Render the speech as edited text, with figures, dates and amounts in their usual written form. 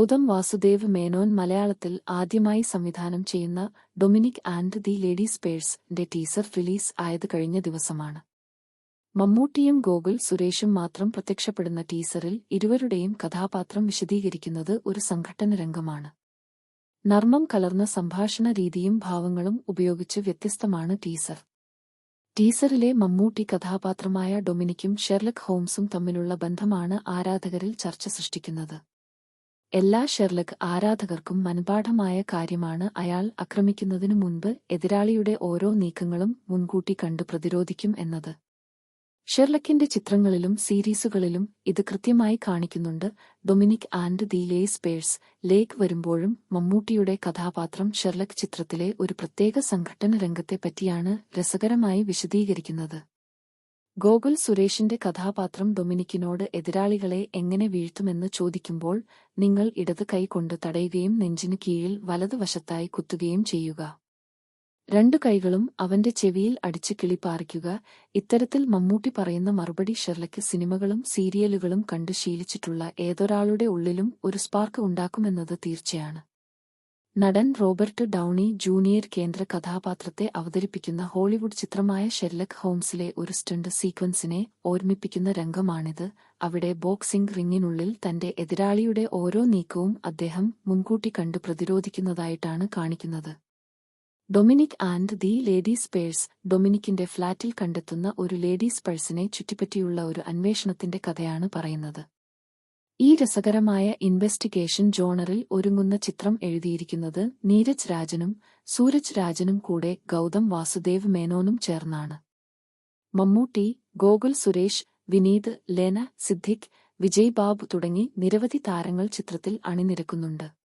ഗൗതം വാസുദേവ് മേനോൻ മലയാളത്തിൽ ആദ്യമായി സംവിധാനം ചെയ്യുന്ന ഡൊമിനിക് ആൻഡ് ദി ലേഡീസ്പേഴ്സ്-ന്റെ ടീസർ റിലീസ് ആയത് കഴിഞ്ഞ ദിവസമാണ്. മമ്മൂട്ടിയും ഗോകുൽ സുരേഷും മാത്രം പ്രത്യക്ഷപ്പെടുന്ന ടീസറിൽ ഇരുവരുടെയും കഥാപാത്രം വിശദീകരിക്കുന്നത് ഒരു സംഘട്ടന രംഗമാണ്. നർമ്മം കലർന്ന സംഭാഷണ രീതിയും ഭാവങ്ങളും ഉപയോഗിച്ച് വ്യത്യസ്തമാണ് ടീസർ. ടീസറിലെ മമ്മൂട്ടി കഥാപാത്രമായ ഡൊമിനിക്കും ഷെർലക് ഹോംസും തമ്മിലുള്ള ബന്ധമാണ് ആരാധകരിൽ ചർച്ച സൃഷ്ടിക്കുന്നത്. എല്ലാ ഷെർലക് ആരാധകർക്കും മനഃപാഠമായ കാര്യമാണ് അയാൾ ആക്രമിക്കുന്നതിനു മുൻപ് എതിരാളിയുടെ ഓരോ നീക്കങ്ങളും മുൻകൂട്ടി കണ്ടു പ്രതിരോധിക്കും എന്നത്. ഷെർലക്കിന്റെ ചിത്രങ്ങളിലും സീരീസുകളിലും ഇത് കൃത്യമായി കാണിക്കുന്നുണ്ട്. ഡൊമിനിക് ആൻഡ് ദി ലേഡീസ്പേഴ്സ് ലേക്ക് വരുമ്പോഴും മമ്മൂട്ടിയുടെ കഥാപാത്രം ഷെർലക് ചിത്രത്തിലെ ഒരു പ്രത്യേക സംഘട്ടന രംഗത്തെപ്പറ്റിയാണ് രസകരമായി വിശദീകരിക്കുന്നത്. ഗോകുൽ സുരേഷിന്റെ കഥാപാത്രം ഡൊമിനിക്കിനോട് എതിരാളികളെ എങ്ങനെ വീഴ്ത്തുമെന്ന് ചോദിക്കുമ്പോൾ, നിങ്ങൾ ഇടത് കൈ കൊണ്ട് തടയുകയും നെഞ്ചിനു കീഴിൽ വലതു വശത്തായി കുത്തുകയും ചെയ്യുക. രണ്ടു കൈകളും അവന്റെ ചെവിയിൽ അടിച്ച് കിളിപ്പാറിക്കുക. ഇത്തരത്തിൽ മമ്മൂട്ടി പറയുന്ന മറുപടി ഷെർലക്ക് സിനിമകളും സീരിയലുകളും കണ്ട് ശീലിച്ചിട്ടുള്ള ഏതൊരാളുടെ ഉള്ളിലും ഒരു സ്പാർക്ക് ഉണ്ടാക്കുമെന്നത് തീർച്ചയാണ്. നടൻ റോബർട്ട് ഡൗണി ജൂനിയർ കേന്ദ്ര കഥാപാത്രത്തെ അവതരിപ്പിക്കുന്ന ഹോളിവുഡ് ചിത്രമായ ഷെർലക് ഹോംസിലെ ഒരു സ്റ്റണ്ട് സീക്വൻസിനെ ഓർമ്മിപ്പിക്കുന്ന രംഗമാണിത്. അവിടെ ബോക്സിംഗ് റിങ്ങിനുള്ളിൽ തന്റെ എതിരാളിയുടെ ഓരോ നീക്കവും അദ്ദേഹം മുൻകൂട്ടി കണ്ടു പ്രതിരോധിക്കുന്നതായിട്ടാണ് കാണിക്കുന്നത്. ഡൊമിനിക് ആൻഡ് ദി ലേഡീസ്പേഴ്സ് ഡൊമിനിക്കിന്റെ ഫ്ളാറ്റിൽ കണ്ടെത്തുന്ന ഒരു ലേഡീസ്പേഴ്സിനെ ചുറ്റിപ്പറ്റിയുള്ള ഒരു അന്വേഷണത്തിന്റെ കഥയാണ് പറയുന്നത്. ഈ രസകരമായ ഇൻവെസ്റ്റിഗേഷൻ ജോണറിൽ ഒരുങ്ങുന്ന ചിത്രം എഴുതിയിരിക്കുന്നത് നീരജ് രാജനും സൂരജ് രാജനും കൂടെ ഗൗതം വാസുദേവ് മേനോനും ചേർന്നാണ്. മമ്മൂട്ടി, ഗോകുൽ സുരേഷ്, വിനീത്, ലേന സിദ്ദിഖ്, വിജയ് ബാബു തുടങ്ങി നിരവധി താരങ്ങൾ ചിത്രത്തിൽ അണിനിരക്കുന്നുണ്ട്.